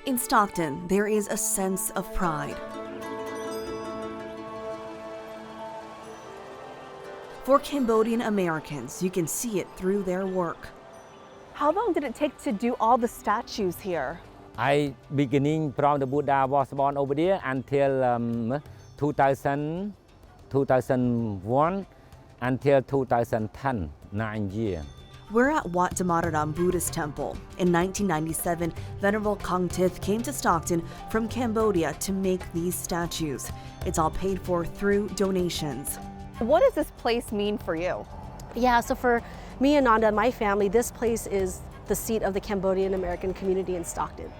In Stockton, there is a sense of pride. For Cambodian Americans, you can see it through their work. How long did it take to do all the statues here? I beginning from the Buddha was born over there until 2001 until 2010, 9 years. We're at Wat Damararam Buddhist Temple. In 1997, Venerable Kong Tith came to Stockton from Cambodia to make these statues. It's all paid for through donations. What does this place mean for you? Yeah, so for me and Nanda, my family, this place is the seat of the Cambodian American community in Stockton.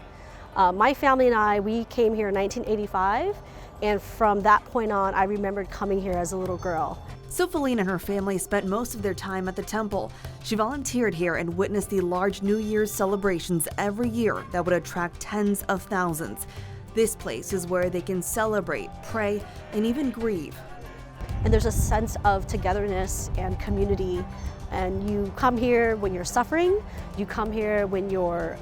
My family and I, we came here in 1985, and from that point on, I remembered coming here as a little girl. Sophaline and her family spent most of their time at the temple. She volunteered here and witnessed the large New Year's celebrations every year that would attract tens of thousands. This place is where they can celebrate, pray, and even grieve. And there's a sense of togetherness and community. And you come here when you're suffering, you come here when you're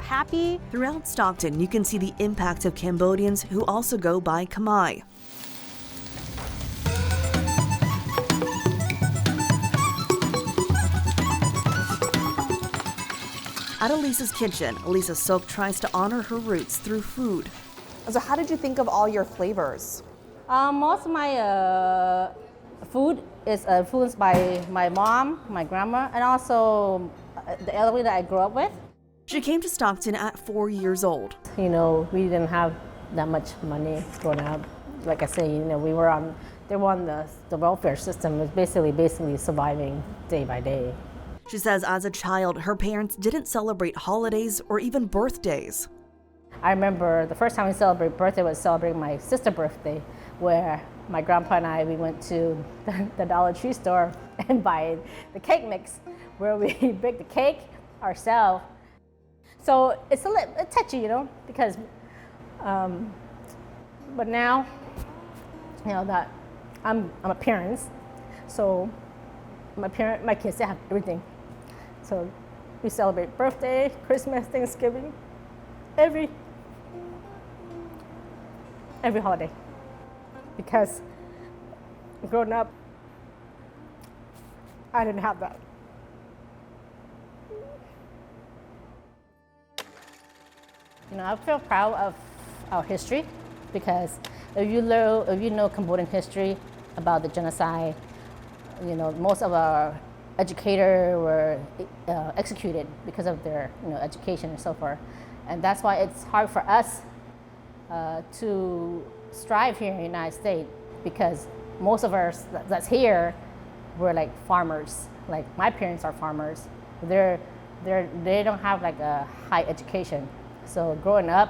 happy. Throughout Stockton, you can see the impact of Cambodians who also go by Khmer. At Elises Kitchen, Elises Sok tries to honor her roots through food. So how did you think of all your flavors? Most of my food is influenced by my mom, my grandma, and also the elderly that I grew up with. She came to Stockton at 4 years old. You know, we didn't have that much money growing up. Like I say, you know, they were on the welfare system. It was basically surviving day by day. She says as a child, her parents didn't celebrate holidays or even birthdays. I remember the first time we celebrated birthday was celebrating my sister's birthday, where my grandpa and I, we went to the Dollar Tree store and buy the cake mix, where we bake the cake ourselves. So it's a little touchy, you know, because, but now, you know, that I'm a parent, so my kids, they have everything. So we celebrate birthday, Christmas, Thanksgiving, every holiday. Because growing up, I didn't have that. You know, I feel proud of our history, because if you know Cambodian history about the genocide, you know, most of our educators were executed because of their, you know, education and so forth. And that's why it's hard for us to strive here in the United States, because most of us that's here were like farmers. Like my parents are farmers. They don't have like a high education. So growing up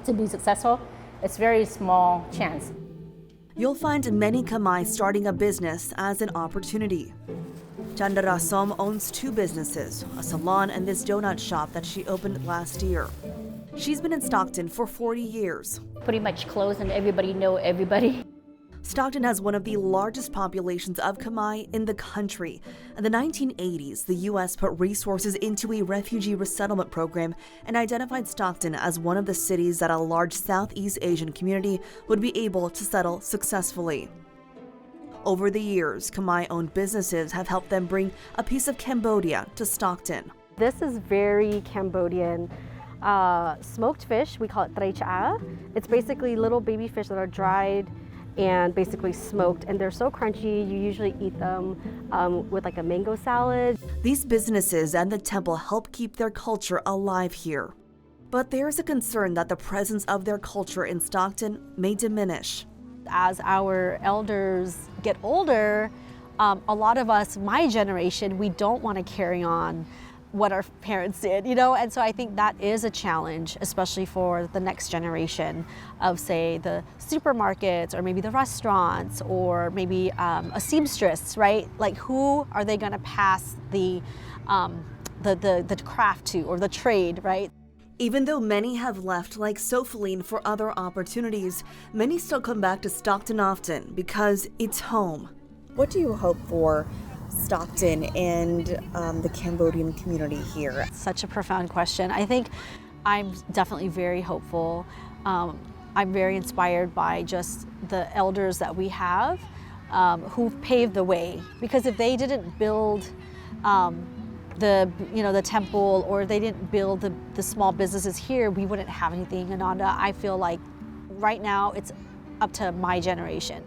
to be successful, it's very small chance. You'll find many Khmer starting a business as an opportunity. Chandra Som owns 2 businesses, a salon and this donut shop that she opened last year. She's been in Stockton for 40 years. Pretty much close and everybody know everybody. Stockton has one of the largest populations of Khmer in the country. In the 1980s, the U.S. put resources into a refugee resettlement program and identified Stockton as one of the cities that a large Southeast Asian community would be able to settle successfully. Over the years, Khmer-owned businesses have helped them bring a piece of Cambodia to Stockton. This is very Cambodian. Smoked fish, we call it trai cha. It's basically little baby fish that are dried and basically smoked, and they're so crunchy. You usually eat them with like a mango salad. These businesses and the temple help keep their culture alive here. But there's a concern that the presence of their culture in Stockton may diminish. As our elders get older, a lot of us, my generation, we don't want to carry on what our parents did, you know? And so I think that is a challenge, especially for the next generation of, say, the supermarkets or maybe the restaurants or maybe a seamstress, right? Like, who are they gonna pass the craft to, or the trade, right? Even though many have left like Sophaline for other opportunities, many still come back to Stockton often because it's home. What do you hope for Stockton and the Cambodian community here? Such a profound question. I think I'm definitely very hopeful. I'm very inspired by just the elders that we have who've paved the way. Because if they didn't build the temple, or they didn't build the small businesses here, we wouldn't have anything in Ananda. I feel like right now it's up to my generation.